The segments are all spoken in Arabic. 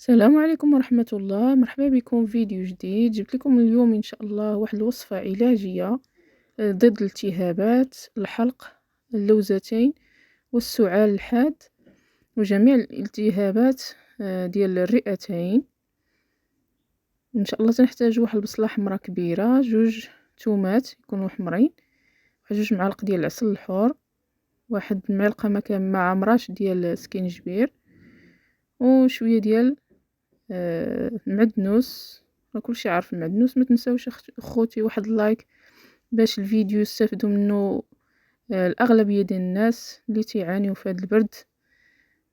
السلام عليكم ورحمة الله. مرحبا بكم في فيديو جديد. جبت لكم اليوم إن شاء الله واحد الوصفة علاجية ضد الالتهابات الحلق، اللوزتين والسعال الحاد وجميع الالتهابات ديال الرئتين. إن شاء الله تنحتاج واحد البصلة حمراء كبيرة، جوج تومات يكونوا حمرين، واحد جوج معالق ديال العسل الحور، واحد المعلقة ما عمراش ديال سكينجبير، وشوية ديال المعدنوس. راه كلشي عارف المعدنوس. ما تنساوش اخوتي واحد اللايك باش الفيديو يستافدوا منه الاغلبيه ديال الناس اللي تعانيوا في هذا البرد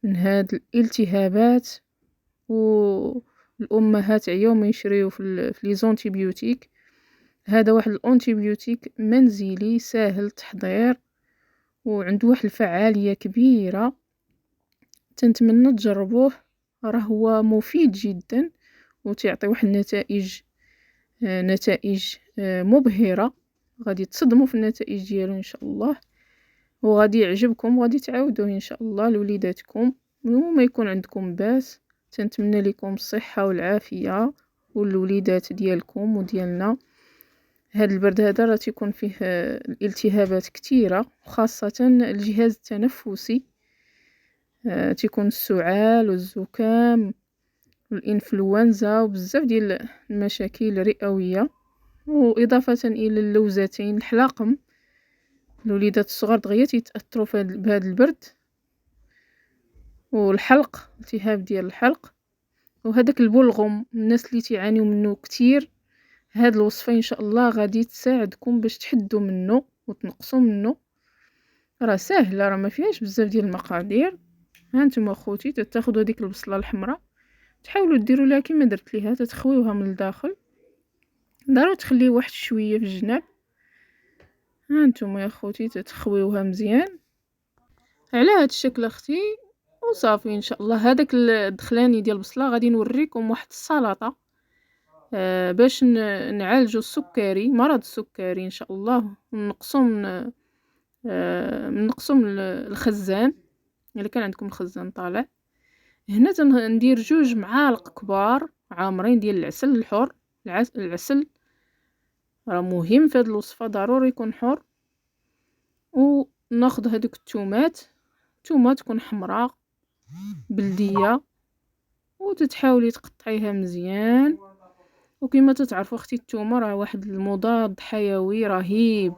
من هاد الالتهابات. والامهات عياو ما يشريو في لي زونتيبيوتيك. هذا واحد الانتيبيوتيك منزلي ساهل التحضير وعنده واحد الفعاليه كبيره، تنتمنى تجربوه. راه هو مفيد جدا وتعطي واحد نتائج مبهرة. غادي تصدموا في النتائج ديالو ان شاء الله، وغادي يعجبكم وغادي تعاودوه ان شاء الله لوليداتكم وما يكون عندكم باس. تنتمنى لكم الصحة والعافية والوليدات ديالكم وديالنا. هذا البرد هذا راه تيكون فيه الالتهابات كثيرة، خاصة الجهاز التنفسي. تيكون السعال والزكام والإنفلونزا وبزاف ديال المشاكل الرئوية. وإضافة إلى اللوزتين الحلاقم، الوليدات الصغار دغيا تيتأثروا بهذا البرد. والحلق، التهاب ديال الحلق، وهذاك البلغم الناس اللي تعانيوا منه كتير. هاد الوصفة ان شاء الله غادي تساعدكم باش تحدوا منه وتنقصوا منه. راه ساهله، راه ما فيهاش بزاف ديال المقادير. ها نتوما اخوتي تاخذوا ديك البصله الحمراء، تحاولوا ديروا لها كيما درت ليها، تتخويوها من الداخل، ضروري تخليه واحد شويه في الجناب. ها نتوما يا خوتي تتخويوها مزيان على هذا الشكل اختي وصافي. ان شاء الله هذاك الدخلاني ديال البصله غادي نوريكم واحد السلطه باش نعالجوا السكري، مرض السكري ان شاء الله، ونقصوا من الخزان الا كان عندكم الخزان طالع. هنا ندير جوج معالق كبار عامرين ديال العسل الحر. العسل راه مهم في هذه الوصفه، ضروري يكون حر. وناخذ هذوك التومات، تومه تكون حمراء بلديه، وتتحاولي تقطعيها مزيان. وكما تتعرفوا اختي التومه راه واحد المضاد حيوي رهيب،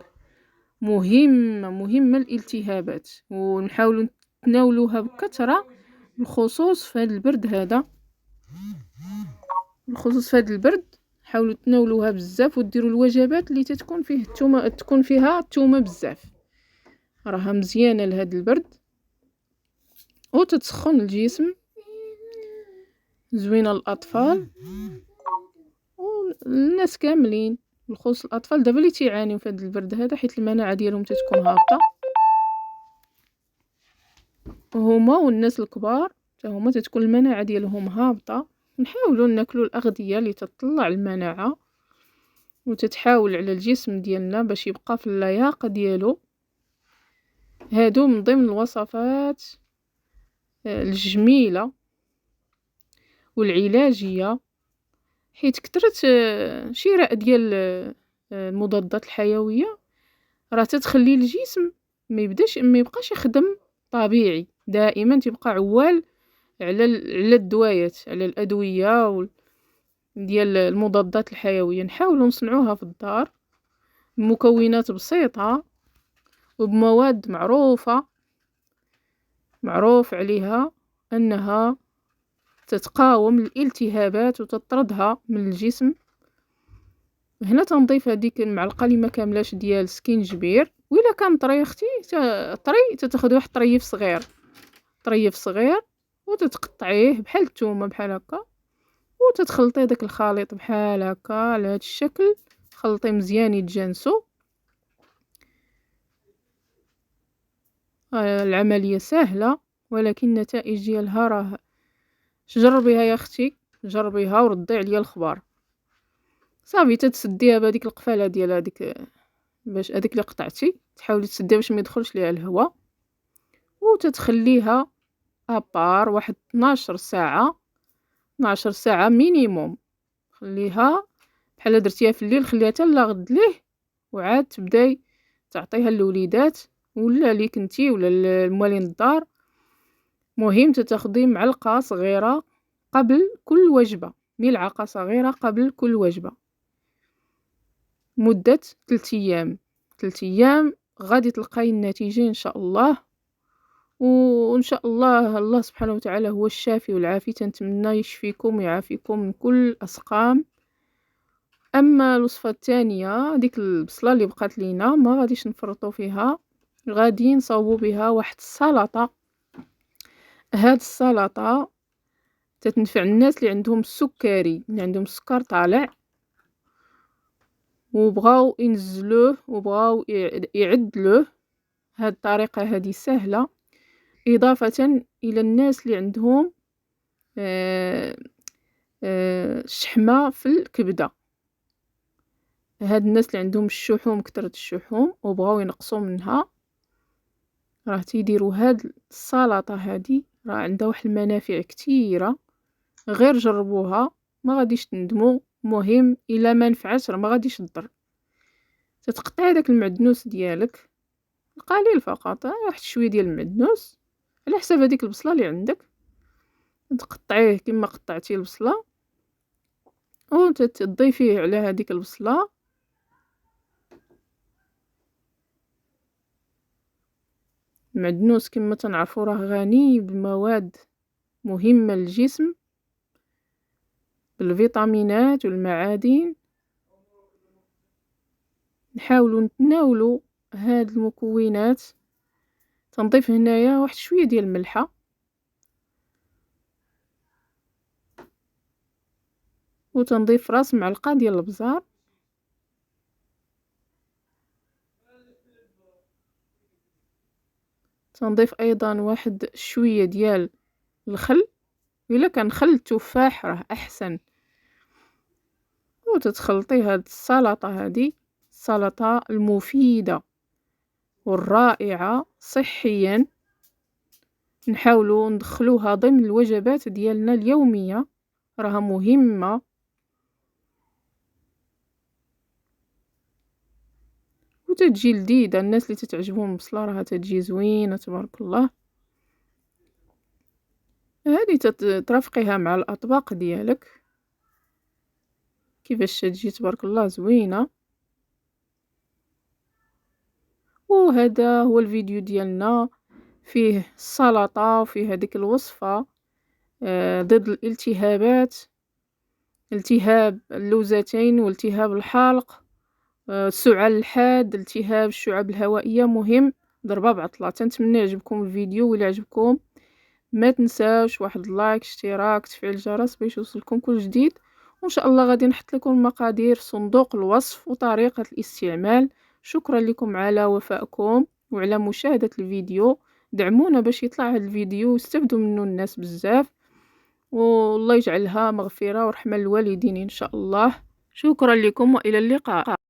مهمه الالتهابات، ونحاولوا نتناولوها بكثره، بالخصوص في هذا البرد هذا. حاولوا تناولوها بزاف وديروا الوجبات اللي تكون فيه التومه، تكون فيها التومه بزاف، راها مزيانه لهذا البرد وتتسخن الجسم، زوينه للاطفال والناس كاملين، بالخصوص الاطفال دابا اللي تيعانيو في هذا البرد هذا، حيت المناعه ديالهم تتكون هابطه. وهما والناس الكبار حتى هما تتكون المناعه ديالهم هابطه. نحاولوا ناكلوا الاغذيه اللي تطلع المناعه وتتحاول على الجسم ديالنا باش يبقى في اللياقه ديالو. هادو من ضمن الوصفات الجميله والعلاجيه، حيت كثرت شراء ديال المضادات الحيويه راه تتخلي الجسم ما يبقاش يخدم طبيعي، دائما تبقى عوال على الدوايات، على الادويه ديال المضادات الحيويه. نحاولوا نصنعوها في الدار بمكونات بسيطه وبمواد معروف عليها انها تتقاوم الالتهابات وتطردها من الجسم. هنا تنضيف هذيك المعلقه اللي ما كاملاش ديال سكينجبير، وإلا كان طري اختي طري تتاخذ واحد طريف صغير وتتقطعيه بحال الثومه بحال هكا، وتتخلطي داك الخليط بحال هكا على هذا الشكل. خلطيه مزيان يتجانسوا. العمليه سهله ولكن النتائج ديالها راه جربيها يا اختي، جربيها وردي عليا الخبر. صافي تتسديها بهذيك القفاله ديال هذيك، باش هذيك اللي قطعتي تحاولي تسديها باش ما يدخلش ليها الهواء، وتتخليها ابار واحد 12 ساعه 12 ساعة مينيموم. خليها بحال درتيها في الليل، خليها حتى لغد ليه، وعاد تبداي تعطيها للوليدات ولا ليك نتي ولا الموالين الدار. مهم تاخدي معلقة صغيرة قبل كل وجبة، ملعقة صغيرة قبل كل وجبة، مدة 3 ايام. 3 ايام غادي تلقاي النتيجة ان شاء الله. وان شاء الله الله سبحانه وتعالى هو الشافي والعافي، تنتمنى يشفيكم ويعافيكم من كل اسقام. اما الوصفه الثانيه، ديك البصله اللي بقات لينا ما غاديش نفرطوا فيها، غادي نصاوبوا بها واحد السلطه. هاد السلطه تتنفع الناس اللي عندهم السكري، اللي عندهم السكر طالع وبغاو ينزلوه وبغاو يعدلوه. هاد الطريقه هذه سهله، اضافه الى الناس اللي عندهم شحمه في الكبده. هاد الناس اللي عندهم الشحوم، كثرة الشحوم وبغاو ينقصوا منها، راه تيديروا هاد السلطه هادي، راه عندها واحد المنافع كثيره. غير جربوها ما غاديش تندموا. مهم الا ما نفعش راه ما غاديش تضر. تتقطعي داك المعدنوس ديالك القليل فقط، واحد شويه ديال المعدنوس على حساب هذيك البصله اللي عندك، تقطعيه كما قطعتي البصله وتضيفيه على هذيك البصله. المعدنوس كما تنعرفوا راه غني بمواد مهمه للجسم، بالفيتامينات والمعادن. نحاولوا نتناولوا هاد المكونات. تنضيف هنايا واحد شويه ديال الملحه، وتنضيف راس معلقه ديال البزار، تنضيف ايضا واحد شويه ديال الخل، الا كان خل التفاح راه احسن. وتتخلطي هاد السلطه هذه، السلطه المفيده والرائعه صحيا. نحاولوا ندخلوها ضمن الوجبات ديالنا اليوميه، راها مهمه. وتتجي لذيذه، الناس اللي تتعجبهم البصله راها تتجي زوينه تبارك الله. هذه ترافقيها مع الاطباق ديالك كيفاش تجي تبارك الله زوينه. وهذا هو الفيديو ديالنا، فيه السلطه وفيه هذيك الوصفه ضد الالتهابات، التهاب اللوزتين والتهاب الحلق، السعال الحاد، التهاب الشعب الهوائيه. مهم ضربه بعطله. تنتمنى يعجبكم الفيديو، ولا عجبكم ما تنساوش واحد لايك، اشتراك، تفعيل الجرس باش يوصلكم كل جديد. وان شاء الله غادي نحط لكم مقادير صندوق الوصف وطريقه الاستعمال. شكرا لكم على وفائكم وعلى مشاهده الفيديو. دعمونا باش يطلع هذا الفيديو ويستافدوا منه الناس بزاف، والله يجعلها مغفره ورحمه للوالدين ان شاء الله. شكرا لكم والى اللقاء.